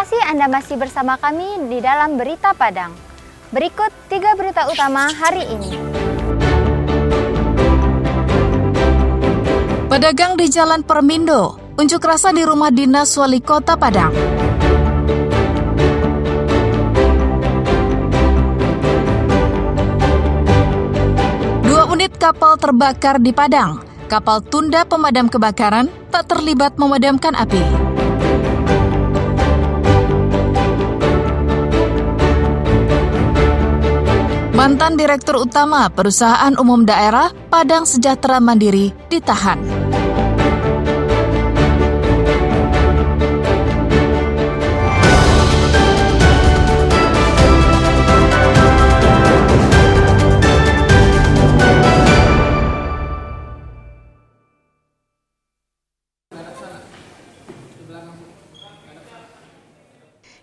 kasih Anda masih bersama kami di dalam Berita Padang. Berikut 3 berita utama hari ini. Pedagang di Jalan Permindo, unjuk rasa di rumah dinas Wali Kota Padang. Dua unit kapal terbakar di Padang. Kapal tunda pemadam kebakaran tak terlibat memadamkan api. Mantan Direktur Utama Perusahaan Umum Daerah Padang Sejahtera Mandiri ditahan.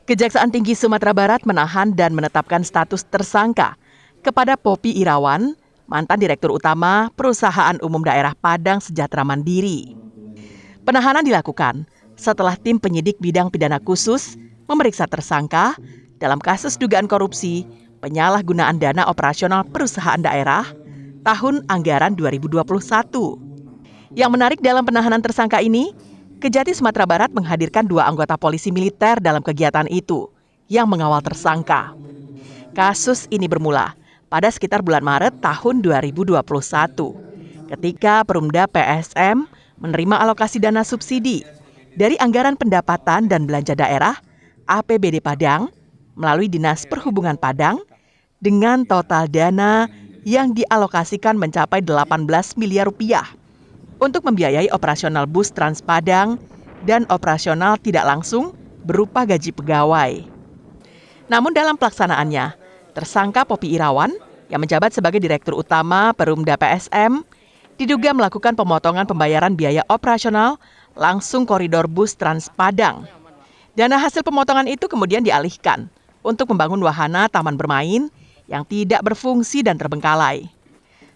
Kejaksaan Tinggi Sumatera Barat menahan dan menetapkan status tersangka kepada Poppy Irawan, mantan Direktur Utama Perusahaan Umum Daerah Padang Sejahtera Mandiri. Penahanan dilakukan setelah tim penyidik bidang pidana khusus memeriksa tersangka dalam kasus dugaan korupsi penyalahgunaan dana operasional perusahaan daerah tahun anggaran 2021. Yang menarik dalam penahanan tersangka ini, Kejati Sumatera Barat menghadirkan 2 anggota polisi militer dalam kegiatan itu yang mengawal tersangka. Kasus ini bermula pada sekitar bulan Maret tahun 2021 ketika Perumda PSM menerima alokasi dana subsidi dari Anggaran Pendapatan dan Belanja Daerah APBD Padang melalui Dinas Perhubungan Padang dengan total dana yang dialokasikan mencapai 18 miliar rupiah untuk membiayai operasional bus Trans Padang dan operasional tidak langsung berupa gaji pegawai. Namun dalam pelaksanaannya, tersangka Poppy Irawan yang menjabat sebagai Direktur Utama Perumda PSM diduga melakukan pemotongan pembayaran biaya operasional langsung koridor bus Trans Padang. Dana hasil pemotongan itu kemudian dialihkan untuk membangun wahana taman bermain yang tidak berfungsi dan terbengkalai.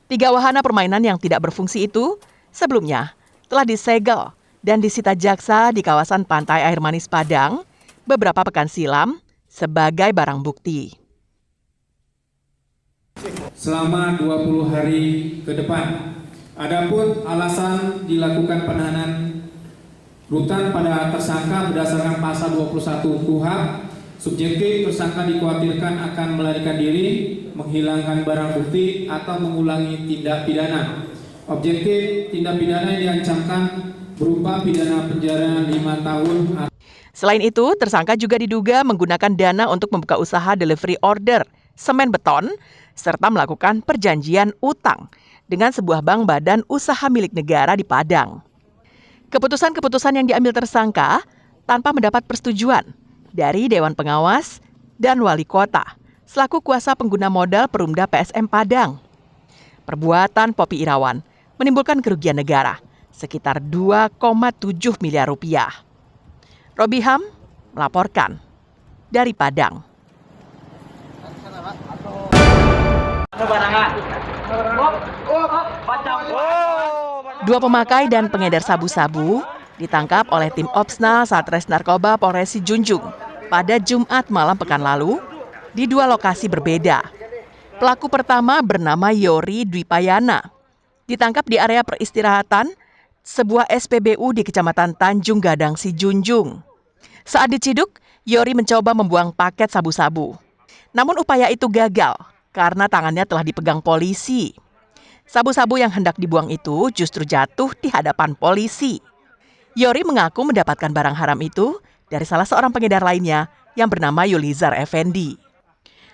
3 wahana permainan yang tidak berfungsi itu sebelumnya telah disegel dan disita jaksa di kawasan Pantai Air Manis Padang beberapa pekan silam sebagai barang bukti. Selama 20 hari ke depan, adapun alasan dilakukan penahanan rutan pada tersangka berdasarkan pasal 21 KUHP, subjektif tersangka dikhawatirkan akan melarikan diri, menghilangkan barang bukti atau mengulangi tindak pidana. Objektif tindak pidana yang diancamkan berupa pidana penjara 5 tahun. Selain itu, tersangka juga diduga menggunakan dana untuk membuka usaha delivery order semen beton serta melakukan perjanjian utang dengan sebuah bank badan usaha milik negara di Padang. Keputusan-keputusan yang diambil tersangka tanpa mendapat persetujuan dari Dewan Pengawas dan Wali Kota selaku kuasa pengguna modal Perumda PSM Padang. Perbuatan Poppy Irawan menimbulkan kerugian negara sekitar 2,7 miliar rupiah. Robiham melaporkan dari Padang. Dua pemakai dan pengedar sabu-sabu ditangkap oleh tim Opsnal Satres Narkoba Polres Junjung pada Jumat malam pekan lalu di 2 lokasi berbeda. Pelaku pertama bernama Yori Dwipayana, ditangkap di area peristirahatan sebuah SPBU di Kecamatan Tanjung Gadang Junjung. Saat diciduk, Yori mencoba membuang paket sabu-sabu. Namun upaya itu gagal karena tangannya telah dipegang polisi. Sabu-sabu yang hendak dibuang itu justru jatuh di hadapan polisi. Yori mengaku mendapatkan barang haram itu dari salah seorang pengedar lainnya yang bernama Yulizar Effendi.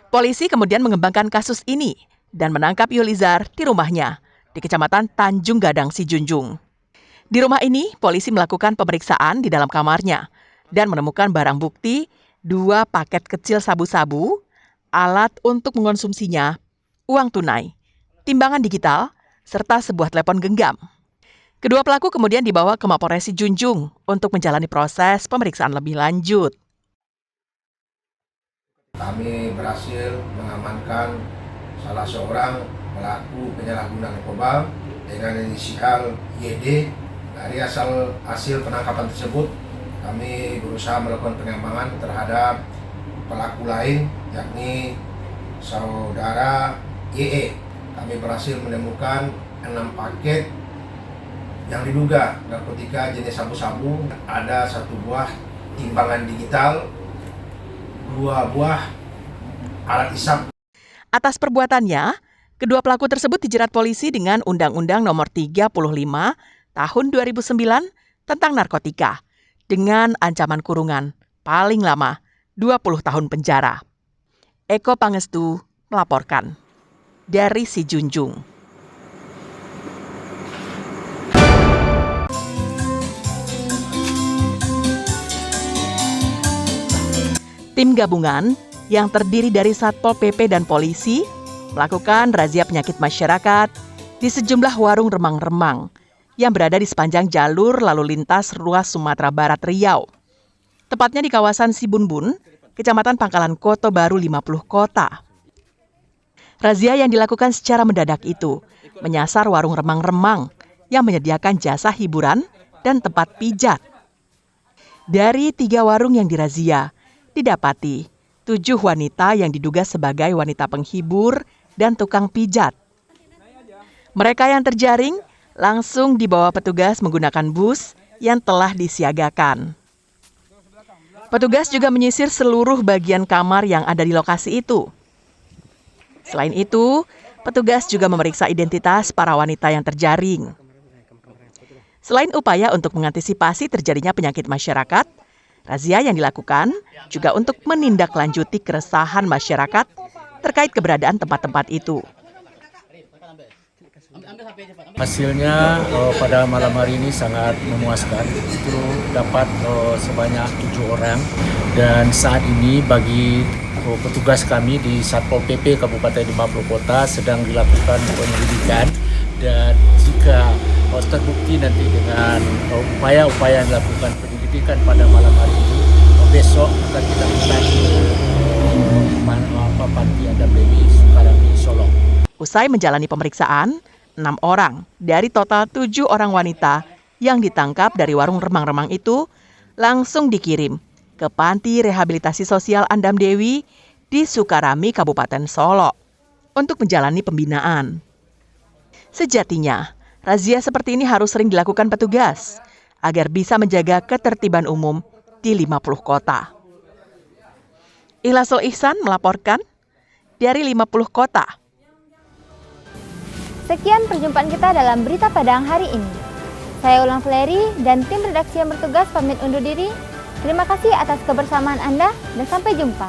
Polisi kemudian mengembangkan kasus ini dan menangkap Yulizar di rumahnya di Kecamatan Tanjung Gadang Junjung. Di rumah ini, polisi melakukan pemeriksaan di dalam kamarnya dan menemukan barang bukti 2 paket kecil sabu-sabu, alat untuk mengonsumsinya, uang tunai, timbangan digital, serta sebuah telepon genggam. Kedua pelaku kemudian dibawa ke Mapolres Junjung untuk menjalani proses pemeriksaan lebih lanjut. Kami berhasil mengamankan salah seorang pelaku penyalahgunaan narkoba dengan inisial YD. Dari hasil penangkapan tersebut kami berusaha melakukan pengembangan terhadap pelaku lain, yakni saudara YE. Kami berhasil menemukan 6 paket yang diduga narkotika jenis sabu-sabu. Ada 1 buah timbangan digital, 2 buah alat isap. Atas perbuatannya, kedua pelaku tersebut dijerat polisi dengan Undang-Undang Nomor 35 Tahun 2009 tentang narkotika dengan ancaman kurungan paling lama 20 tahun penjara. Eko Pangestu melaporkan dari Sijunjung. Tim gabungan yang terdiri dari Satpol PP dan polisi melakukan razia penyakit masyarakat di sejumlah warung remang-remang yang berada di sepanjang jalur lalu lintas ruas Sumatera Barat Riau. Tepatnya di kawasan Sibunbun, Kecamatan Pangkalan Koto Baru 50 Kota. Razia yang dilakukan secara mendadak itu menyasar warung remang-remang yang menyediakan jasa hiburan dan tempat pijat. Dari 3 warung yang dirazia, didapati 7 wanita yang diduga sebagai wanita penghibur dan tukang pijat. Mereka yang terjaring langsung dibawa petugas menggunakan bus yang telah disiagakan. Petugas juga menyisir seluruh bagian kamar yang ada di lokasi itu. Selain itu, petugas juga memeriksa identitas para wanita yang terjaring. Selain upaya untuk mengantisipasi terjadinya penyakit masyarakat, razia yang dilakukan juga untuk menindaklanjuti keresahan masyarakat terkait keberadaan tempat-tempat itu. Hasilnya pada malam hari ini sangat memuaskan. Itu dapat sebanyak 7 orang, dan saat ini bagi petugas kami di Satpol PP Kabupaten 50 Kota sedang dilakukan penyelidikan, dan jika terbukti nanti dengan upaya-upaya yang dilakukan penyelidikan pada malam hari ini, besok akan kita mulai Panti Adam Dewi Sukarami Solo. Usai menjalani pemeriksaan, 6 orang dari total 7 orang wanita yang ditangkap dari warung remang-remang itu langsung dikirim ke Panti Rehabilitasi Sosial Andam Dewi di Sukarami, Kabupaten Solo untuk menjalani pembinaan. Sejatinya, razia seperti ini harus sering dilakukan petugas agar bisa menjaga ketertiban umum di 50 kota. Ikhlasul Ihsan melaporkan dari 50 kota. Sekian perjumpaan kita dalam Berita Padang hari ini. Saya Ulang Fleri dan tim redaksi yang bertugas pamit undur diri. Terima kasih atas kebersamaan Anda dan sampai jumpa.